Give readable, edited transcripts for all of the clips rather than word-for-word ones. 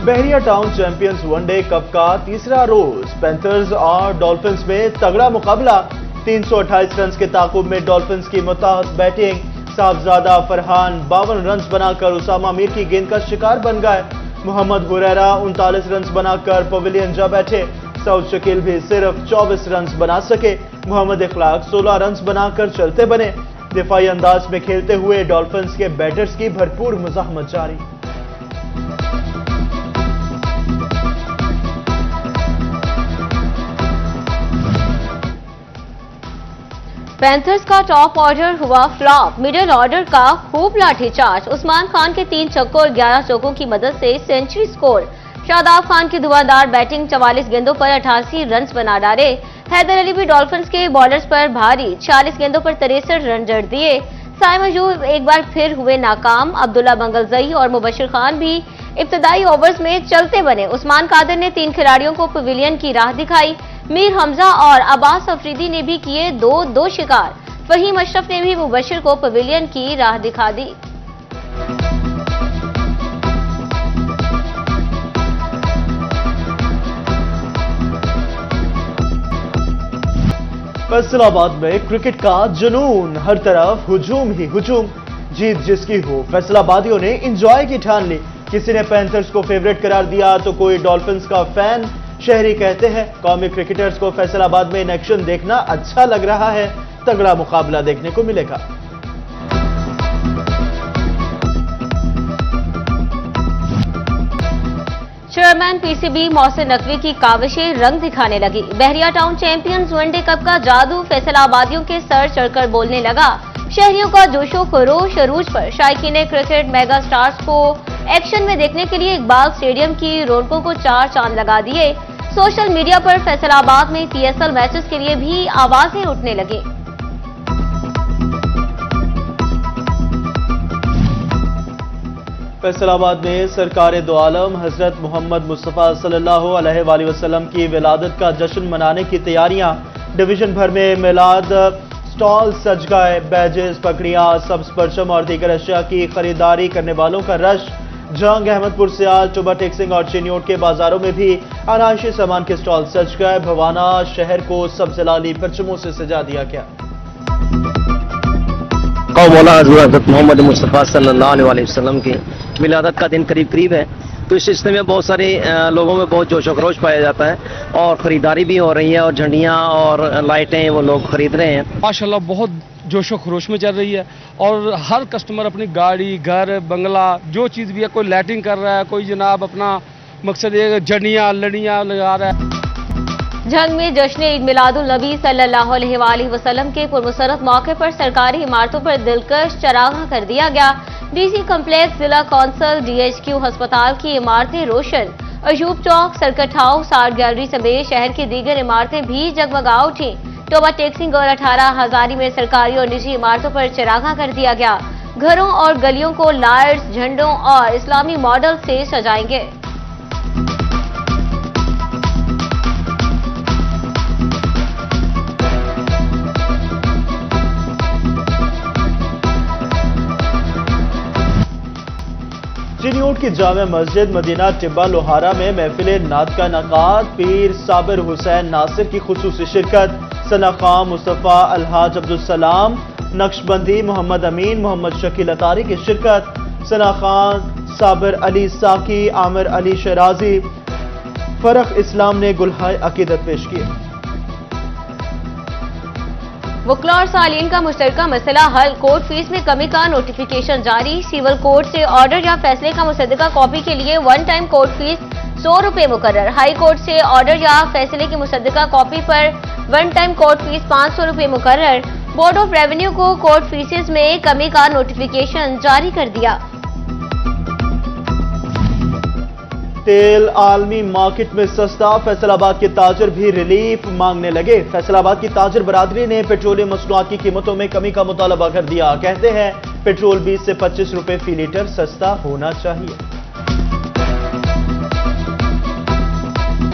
बहरिया town champions one day cup का तीसरा रोज panthers और डॉल्फिन्स में तगड़ा मुकाबला। 328 रन के ताकुब में डॉल्फिन्स की मुताहत बैटिंग। साहबजादा फरहान 52 रन बनाकर उसामा मीर की गेंद का शिकार बन गए। मोहम्मद हुरैरा 39 रन बनाकर पवेलियन जा बैठे। सऊद शकील भी सिर्फ 24 रन बना सके। मोहम्मद इखलाक 16 रन बनाकर चलते बने। दिफाई अंदाज में खेलते हुए डॉल्फिन्स के बैटर्स की भरपूर मुज़ाहमत जारी। पैंथर्स का टॉप ऑर्डर हुआ फ्लॉप। मिडिल ऑर्डर का खूब लाठीचार्ज। उस्मान खान के 3 छक्कों और 11 चौकों की मदद से सेंचुरी स्कोर। शादाब खान की धुआंधार बैटिंग 44 गेंदों पर 88 रन बना डाले। हैदर अली भी डॉल्फिन्स के बॉलर्स पर भारी। 40 गेंदों पर 63 रन जड़ दिए। साइम अयूब एक बार फिर हुए नाकाम। अब्दुल्ला बंगलजई और मुबशिर खान भी इब्तदाई ओवर्स में चलते बने। उस्मान कादिर ने 3 खिलाड़ियों को पवेलियन की राह दिखाई। मीर हमजा और अब्बास अफरीदी ने भी किए 2-2 शिकार। फहीम अशरफ ने भी मुबशिर को पवेलियन की राह दिखा दी। फैसलाबाद में क्रिकेट का जुनून। हर तरफ हुजूम ही हुजूम। जीत जिसकी हो, फैसलाबादियों ने एंजॉय की ठान ली। किसी ने पैंथर्स को फेवरेट करार दिया तो कोई डॉल्फिन्स का फैन। शहरी कहते हैं कौमी क्रिकेटर्स को फैसलाबाद में इन एक्शन देखना अच्छा लग रहा है। तगड़ा मुकाबला देखने को मिलेगा। चेयरमैन पीसीबी मोहसिन नकवी की काविशें रंग दिखाने लगी। बहरिया टाउन चैंपियंस वनडे कप का जादू फैसलाबादियों के सर चढ़कर बोलने लगा। शहरियों का जोशो खरोश अरूज पर। शायकीन क्रिकेट मेगा स्टार्स को एक्शन में देखने के लिए इकबाल स्टेडियम की रौनकों को 4 चांद लगा दिए। सोशल मीडिया पर फैसलाबाद में पीएसएल मैचेस के लिए भी आवाजें उठने लगी। फैसलाबाद में सरकार दो आलम हजरत मोहम्मद मुस्तफ़ा सल्लल्लाहु अलैहि वसल्लम की विलादत का जश्न मनाने की तैयारियां। डिवीजन भर में मिलाद स्टॉल सज गए। बैजेस, पगड़ियां, सब्ज परचम और दीगर अशिया की खरीदारी करने वालों का रश। जंग, अहमदपुर, सियाल, टोबा टेक्सिंग और चिन्योट के बाजारों में भी अनायशी सामान के स्टॉल सज गए। भवाना शहर को सब्ज लाली परचमों से सजा दिया गया। मौला हज़रत मोहम्मद मुस्तफ़ा सल्लल्लाहु अलैहि वसल्लम की विलादत का दिन करीब करीब है, तो इस सिलसिले में बहुत सारे लोगों में बहुत जोश खरोश पाया जाता है और ख़रीदारी भी हो रही है और झंडियाँ और लाइटें वो लोग खरीद रहे हैं। माशाल्लाह बहुत जोशो खरोश में चल रही है और हर कस्टमर अपनी गाड़ी, घर, बंगला जो चीज़ भी है, कोई लाइटिंग कर रहा है, कोई जनाब अपना मकसद ये झंडियाँ लड़ियाँ लगा रहा है। जंग में जश्न ईद मिलादुल नबी सल्लल्लाहु अलैहि वसल्लम के पुरमसरत मौके पर सरकारी इमारतों पर दिलकश चरागा कर दिया गया। डीसी कम्प्लेक्स, जिला कौंसल, डीएचक्यू अस्पताल की इमारतें रोशन। अयूब चौक, सर्कट हाउस, आर्ट गैलरी समेत शहर की दीगर इमारतें भी जगमगा उठी। टोबा टेक्सिंग और 18 हजारी में सरकारी और निजी इमारतों पर चरागा कर दिया गया। घरों और गलियों को लाइट्स, झंडों और इस्लामी मॉडल से सजाएंगे। चिन्योट की जामे मस्जिद मदीना टिब्बा लोहारा में महफिल नात का इनेकाद। पीर साबिर हुसैन नासिर की खुसूसी शिरकत। सना खां, मुस्तफ़ा, अलहाज अब्दुल सलाम नक्शबंदी, मोहम्मद अमीन, मोहम्मद शकील अतारी की शिरकत। सना खान, साबिर अली साकी, आमिर अली शराजी, फरख इस्लाम ने गुलहाय अकीदत पेश किए। वकला और सालीन का मुश्तरका मसला हल। कोर्ट फीस में कमी का नोटिफिकेशन जारी। सिविल कोर्ट से ऑर्डर या फैसले का मुसद्दका कॉपी के लिए वन टाइम कोर्ट फीस 100 रुपए मुकर्रर। हाई कोर्ट से ऑर्डर या फैसले की मुसद्दका कॉपी पर वन टाइम कोर्ट फीस 500 रुपए मुकर्रर। बोर्ड ऑफ रेवेन्यू को कोर्ट फीसेस में कमी का नोटिफिकेशन जारी कर दिया। तेल आलमी मार्केट में सस्ता। फैसलाबाद के ताजर भी रिलीफ मांगने लगे। फैसलाबाद की ताजर बरादरी ने पेट्रोलियम मसनूआत की कीमतों में कमी का मुतालबा कर दिया। कहते हैं पेट्रोल 20 से 25 रुपए फी लीटर सस्ता होना चाहिए।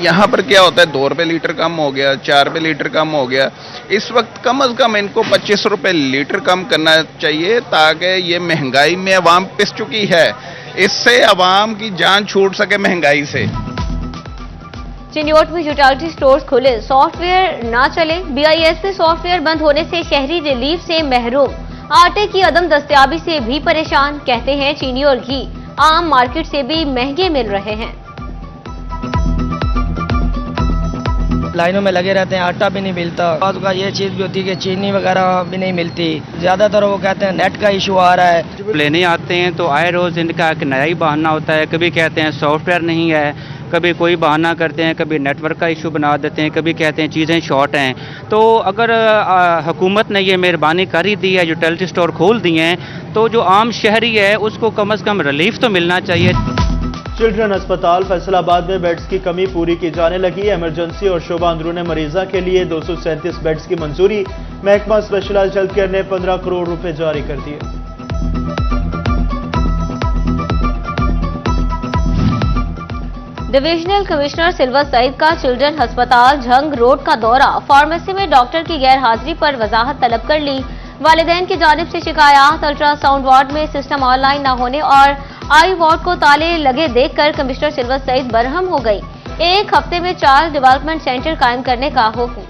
यहाँ पर क्या होता है, 2 रुपए लीटर कम हो गया, 4 रुपए लीटर कम हो गया। इस वक्त कम अज कम इनको 25 रुपए लीटर कम करना चाहिए, ताकि ये महंगाई में अवाम पिस चुकी है। इससे आवाम की जान छूट सके महंगाई से। चिन्योट में यूटिलिटी स्टोर्स खुले, सॉफ्टवेयर ना चले। BIS सॉफ्टवेयर बंद होने से शहरी रिलीफ से महरूम, आटे की अदम दस्तयाबी से भी परेशान। कहते हैं चीनी और घी आम मार्केट से भी महंगे मिल रहे हैं। लाइनों में लगे रहते हैं, आटा भी नहीं मिलता। बाद का ये चीज भी होती है कि चीनी वगैरह भी नहीं मिलती। ज्यादातर वो कहते हैं नेट का इशू आ रहा है। लेने आते हैं तो आए रोज इनका एक नया ही बहाना होता है। कभी कहते हैं सॉफ्टवेयर नहीं है, कभी कोई बहाना करते हैं, कभी नेटवर्क का इशू बना देते हैं, कभी कहते हैं चीज़ें शॉर्ट हैं। तो अगर हुकूमत ने ये मेहरबानी कर ही दी है, यूटिलिटी स्टोर खोल दिए हैं, तो जो आम शहरी है उसको कम से कम रिलीफ तो मिलना चाहिए। चिल्ड्रन अस्पताल फैसलाबाद में बेड्स की कमी पूरी की जाने लगी। इमरजेंसी और शोबा अंदरून मरीजा के लिए 237 बेड्स की मंजूरी। महकमा स्पेशलाइज्ड हेल्थ केयर ने 15 करोड़ रुपए जारी कर दिए। डिविजनल कमिश्नर सिल्वर सईद का चिल्ड्रन अस्पताल झंग रोड का दौरा। फार्मेसी में डॉक्टर की गैर हाजिरी पर वजाहत तलब कर ली। वालिदैन की जानिब से शिकायत। अल्ट्रासाउंड वार्ड में सिस्टम ऑनलाइन न होने और आई वार्ड को ताले लगे देखकर कमिश्नर सिल्वर सईद बरहम हो गई। एक हफ्ते में 4 डेवलपमेंट सेंटर कायम करने का हुक्म।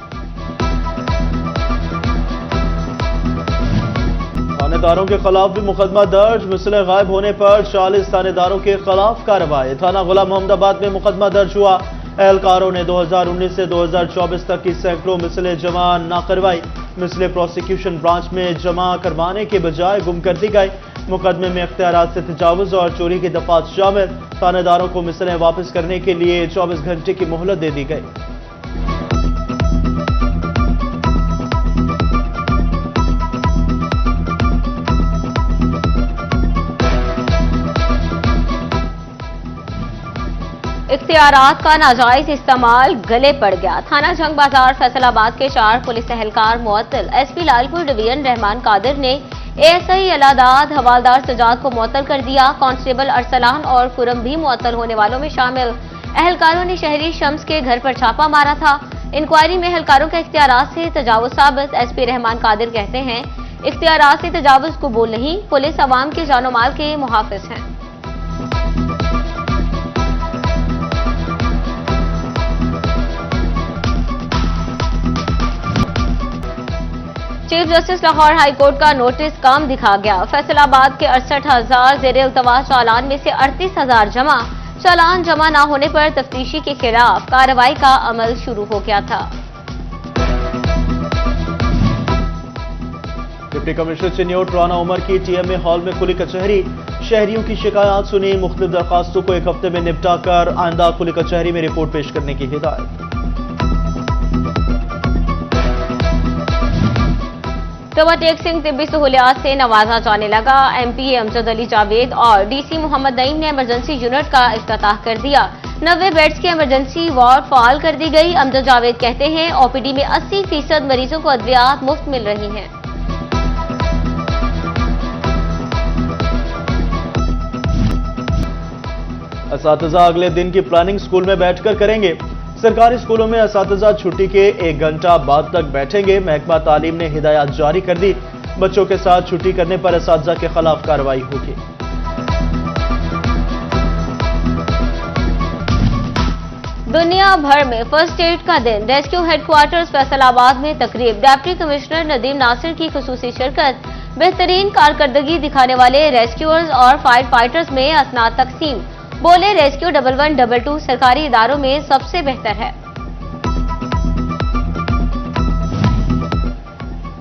थानेदारों के खिलाफ भी मुकदमा दर्ज। मिसले गायब होने पर 40 थानेदारों के खिलाफ कार्रवाई। थाना गुलाम मोहम्मदाबाद में मुकदमा दर्ज हुआ। एहलकारों ने 2019 से 2024 तक की सैकड़ों मिसले जमा न करवाई। मिसले प्रोसिक्यूशन ब्रांच में जमा करवाने के बजाय गुम कर दी गई। मुकदमे में इख्तियारात से तजावुज और चोरी की दफात शामिल। थानेदारों को मिसलें वापस करने के लिए 24 घंटे की मोहलत दे दी गई। इख्तियारात का नाजायज इस्तेमाल गले पड़ गया। थाना जंग बाजार फैसलाबाद के 4 पुलिस एहलकार मुअत्तल। SP लालपुर डिवीजन रहमान कादिर ने ASI अलादाद हवालदार सजाद को मुअत्तल कर दिया। कांस्टेबल अरसलान और खुरम भी मुअत्तल होने वालों में शामिल। एहलकारों ने शहरी शम्स के घर पर छापा मारा था। इंक्वायरी में एहलकारों का इख्तियारात से तजावुज साबित। SP रहमान कादिर कहते हैं इख्तियारात से तजावुज कबूल नहीं। पुलिस अवाम के जानो माल के मुहाफिज हैं। Chief justice Lahore high court का नोटिस काम दिखा गया। फैसलाबाद के 68,000 ज़ेर इल्तवा चालान में से 38,000 जमा। चालान जमा न होने पर तफ्तीशी के खिलाफ कार्रवाई का अमल शुरू हो गया था। डिप्टी कमिश्नर चिन्योट राना उमर की TMA हॉल में खुली कचहरी। शहरियों की शिकायत सुनी। मुख्तलिफ दरखास्तों को एक हफ्ते में निपटा कर आइंदा खुली कचहरी में रिपोर्ट पेश करने की हिदायत। ओवरटेक्सिंग तिब्बी सहूलियात से नवाजा जाने लगा। MPA अमजद अली जावेद और DC मोहम्मद नईम ने इमरजेंसी यूनिट का इफ्तिताह कर दिया। 90 बेड्स की इमरजेंसी वार्ड फाल कर दी गई। अमजद जावेद कहते हैं OPD में 80% मरीजों को अद्वियात मुफ्त मिल रही हैं। असातिज़ा अगले दिन की प्लानिंग स्कूल में बैठकर करेंगे। सरकारी स्कूलों में असातिज़ा छुट्टी के 1 घंटा बाद तक बैठेंगे। महकमा तालीम ने हिदायत जारी कर दी। बच्चों के साथ छुट्टी करने पर असातिज़ा के खिलाफ कार्रवाई होगी। दुनिया भर में फर्स्ट एड का दिन। रेस्क्यू हेडक्वार्टर्स फैसलाबाद में तकरीब। डिप्टी कमिश्नर नदीम नासिर की खुसूसी शिरकत। बेहतरीन कारकर्दगी दिखाने वाले रेस्क्यूअर्स और फायर फाइटर्स में असनाद तकसीम। बोले रेस्क्यू 1112 सरकारी इदारों में सबसे बेहतर है।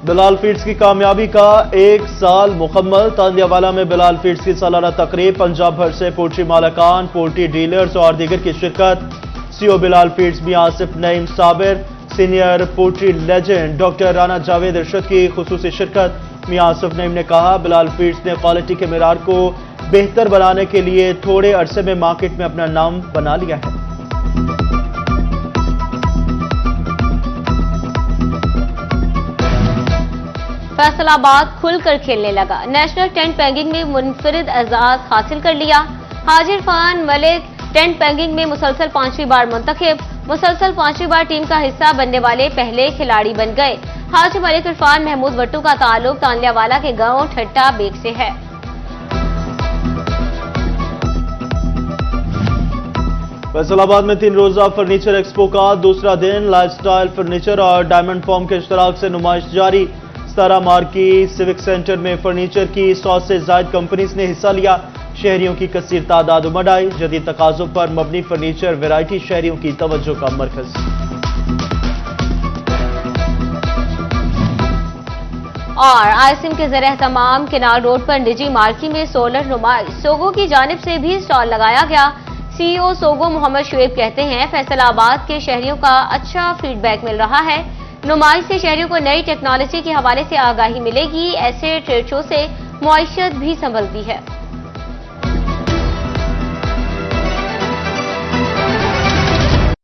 बिलाल फीड्स की कामयाबी का 1 साल मुकम्मल। तांदियावाला में बिलाल फीड्स की सालाना तकरीब। पंजाब भर से पोल्ट्री मालकान, पोल्ट्री डीलर्स और दीगर की शिरकत। CEO Bilal feeds Mian Asif Naeem Sabir, senior poultry legend doctor Rana Javed Irshad की खुसूसी शिरकत। मियां आसिफ नईम ने कहा बिलाल फीड्स ने क्वालिटी के मेयार को बेहतर बनाने के लिए थोड़े अरसे में मार्केट में अपना नाम बना लिया है। फैसलाबाद खुलकर खेलने लगा। नेशनल टेंट पैंगिंग में मुनफरिद एजाज हासिल कर लिया। हाजिर खान मलिक टेंट पैंगिंग में मुसलसल 5वीं बार मुंतखब। मुसलसल 5वीं बार टीम का हिस्सा बनने वाले पहले खिलाड़ी बन गए। हाजी मलिक इरफान महमूद भट्टू का ताल्लुक तांदियावाला के गांव ठट्टा बेग से है। फैसलाबाद में 3 रोजा फर्नीचर एक्सपो का दूसरा दिन लाइफस्टाइल फर्नीचर और डायमंड फॉर्म के इश्तराक से नुमाइश जारी। 17 मार्च की सिविक सेंटर में फर्नीचर की 100 से ज्यादा कंपनीज ने हिस्सा लिया। शहरियों की कसीर तादाद उमड़ आई। जदीद तकाजों पर मबनी फर्नीचर वैरायटी शहरियों की तवज्जो का मरकज। और आईसिम के ज़रिए तमाम केनाल रोड पर निजी मार्की में सोलर नुमाइश सोगो की जानिब से भी स्टॉल लगाया गया। सीईओ सोगो मोहम्मद शुएब कहते हैं, फैसलाबाद के शहरियों का अच्छा फीडबैक मिल रहा है। नुमाइश से शहरियों को नई टेक्नोलॉजी के हवाले से आगाही मिलेगी। ऐसे ट्रेड शो से मुआइशत भी संभलती है।